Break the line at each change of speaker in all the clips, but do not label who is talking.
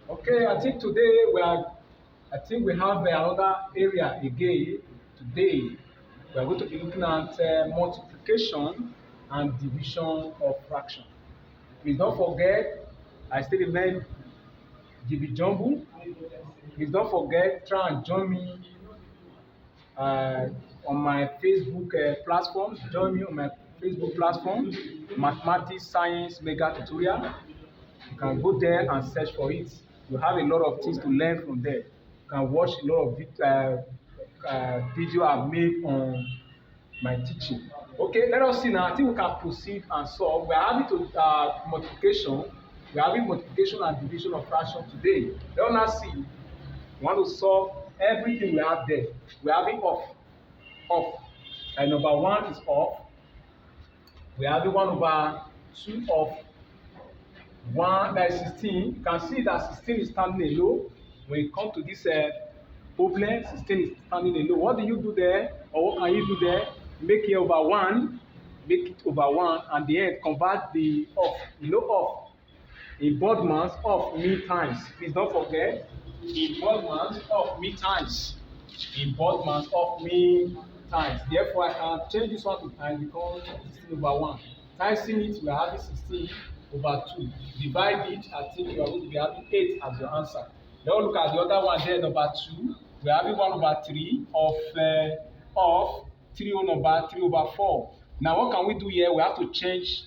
Okay, I think today I think we have another area again. Today we are going to be looking at multiplication and division of fraction. Please don't forget, I still remain GB Jumbo. Please don't forget, try and join me on my Facebook platform. Join me on my Facebook platform, Mathematics Science Mega Tutorial. You can go there and search for it. You have a lot of things to learn from there. You can watch a lot of video I've made on my teaching. Okay, let us see now. I think we can proceed and solve. We are having to multiplication. We are having multiplication and division of fraction today. Let us see. We want to solve everything we have there. We are having off. And number one is off. We are having 1/2 of 1, that is 16. You can see that 16 is standing alone. When you come to this problem, 16 is standing alone. What do you do there, or what can you do there? Make it over 1, make it over 1, and the end convert the off. You know off. In Bodman's off mean times. Please don't forget. In Bodman's off mean times. In Bodman's off mean times. Therefore, I can change this one to times because 16 over 1. Timesing it, we are having 16 over 2. Divide it, I think you are going to be having 8 as your answer. Now look at the other one there, number 2. We are having 1/3 of 3 over 4. Now what can we do here? We have to change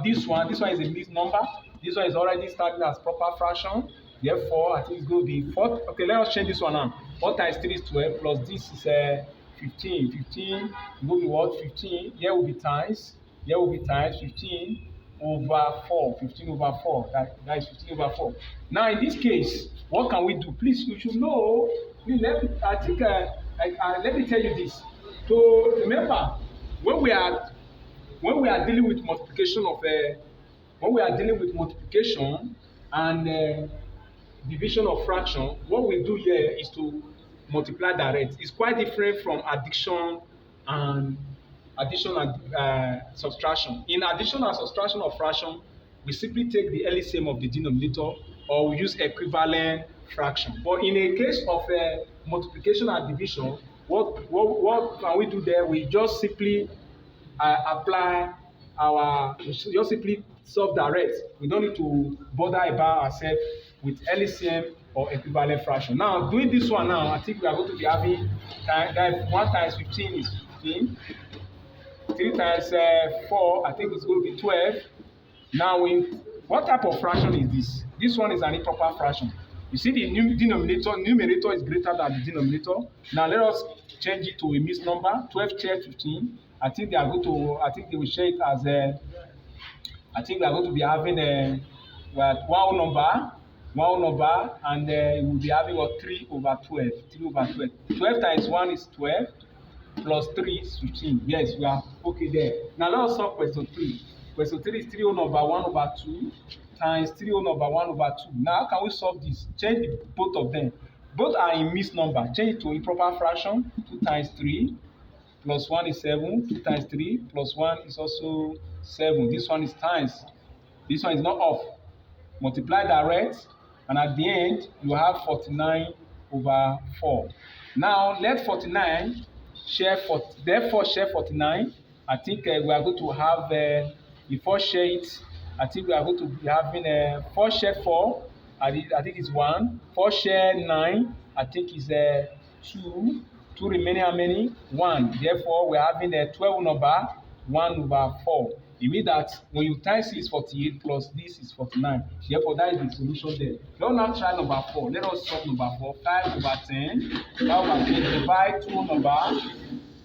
this one. This one is a mixed number. This one is already starting as proper fraction. Therefore, I think it's going to be 4. Okay, let us change this one now. 4 times 3 is 12 plus this is 15. 15 will be what? 15. Here will be times. Here will be times 15 over 4. 15 over 4. That is 15 over 4. Now, in this case, what can we do? Please, you should know. Please, let me tell you this. So remember, when we are dealing with multiplication and division of fraction, what we do here is to multiply direct. It's quite different from addition and subtraction. In addition and subtraction of fraction, we simply take the LCM of the denominator, or we use equivalent fraction. But in a case of multiplication and division, what can we do there? We just simply just simply solve direct. We don't need to bother about ourselves with LCM or equivalent fraction. Now, doing this one now, I think we are going to be having 1 times 15 is 15. 3 times 4, I think it's going to be 12. Now, what type of fraction is this? This one is an improper fraction. You see the numerator is greater than the denominator. Now, let us change it to a mixed number. 12 share 15. I think they will share it as I think we are going to be having one number, and we will be having 3 over 12. 3 over 12. 12 times 1 is 12. Plus 3 is 15. Yes, we are okay there. Now let us solve question 3. Question 3 is 3 over 1 over 2 times 3 over 1 over 2. Now how can we solve this? Change both of them. Both are in mixed number. Change it to improper fraction. 2 times 3 plus 1 is 7. 2 times 3 plus 1 is also 7. This one is times. This one is not off. Multiply direct, and at the end you have 49 over 4. Now let 49 share 40, therefore share 49. I think we are going to have before share it. I think we are going to be having 4 share 4. I think it's 1. 4 share 9. I think is 2. 2 remaining how many? 1. Therefore we are having a 12 number 1 over 4. It means that when you times is 48 plus this is 49. Therefore that is the solution there. Let's now try number 4. Let us solve number 4. 5 over 10. 5 over 10 divide 2 number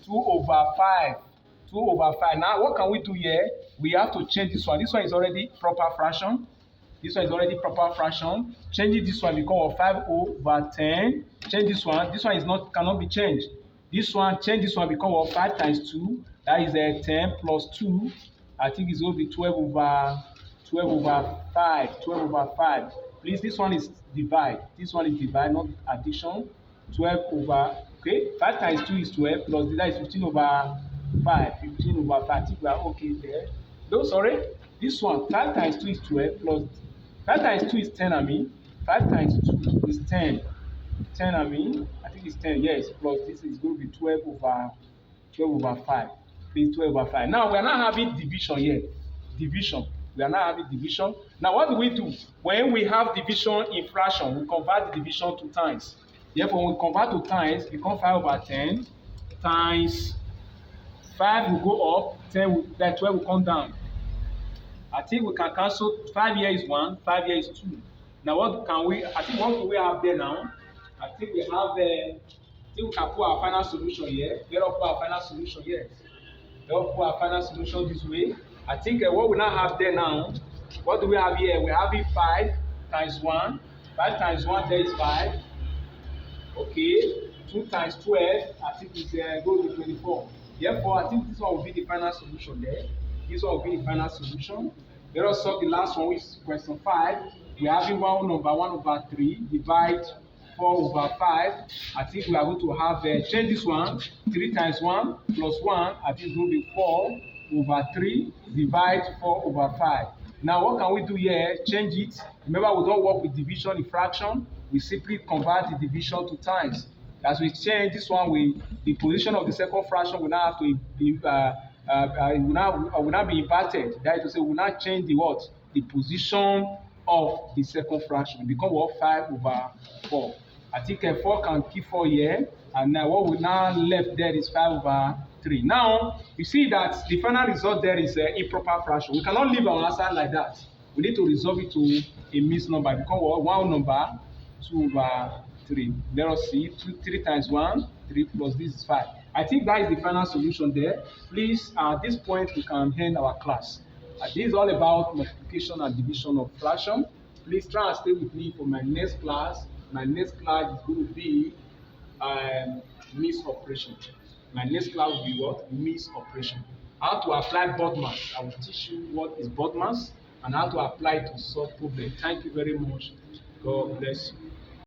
2 over 5. 2 over 5. Now what can we do here? We have to change this one. This one is already proper fraction. This one is already proper fraction. Change this one because of 5 over 10. Change this one. This one is cannot be changed. This one, change this one because of 5 times 2. That is 10 plus 2. I think it's going to be 12 over 5. 12 over 5. Please, this one is divide. This one is divide, not addition. 12 over, okay, 5 times 2 is 12, plus that is 15 over 5. 15 over 5. I think we are okay there. No, sorry. This one, 5 times 2 is 12, plus 5 times 2 is 10, 5 times 2 is 10. 10, I think it's 10, yes, plus this is going to be 12 over 5. Please, 12 over 5. Now, we are not having division here. Division. We are not having division. Now, what do we do? When we have division in fraction, we convert the division to times. Therefore, when we convert to times, it becomes 5 over 10 times 5 will go up, 10 will, then 12 will come down. I think we can cancel 5 here is 1, 5 here is 2. Now what can we, I think what do we have there now? I think we have, I think we can put our final solution here. Let us put our final solution here. Let us put our final solution this way. I think what we now have there now, what do we have here? We have it 5 times 1. 5 times 1 there is 5. Okay. 2 times 12, I think it's goes to 24. Therefore, I think this one will be the final solution there. This one will be the final solution. Let us solve the last one, which is question 5. We're having 1 over 3, divide 4 over 5. I think we are going to have, change this one, 3 times 1 plus 1, I think it will be 4 over 3, divide 4 over 5. Now, what can we do here? Change it. Remember, we don't work with division in fraction. We simply convert the division to times. As we change this one, the position of the second fraction will now have to be will now be inverted. That is to say, we will now change the what? The position of the second fraction. It becomes what? 5 over 4. I think 4 can keep 4 here, and now what we now left there is 5 over 3. Now, you see that the final result there is improper fraction. We cannot leave our answer like that. We need to resolve it to a mixed number. It becomes one number, 2 over 3. Let us see. 3 times 1, 3 plus this is 5. I think that is the final solution there. Please, at this point, we can end our class. This is all about multiplication and division of fraction. Please try and stay with me for my next class. My next class is going to be mixed operation. My next class will be what? Mixed operation. How to apply BODMAS. I will teach you what is BODMAS and how to apply it to solve problems. Thank you very much. God bless you.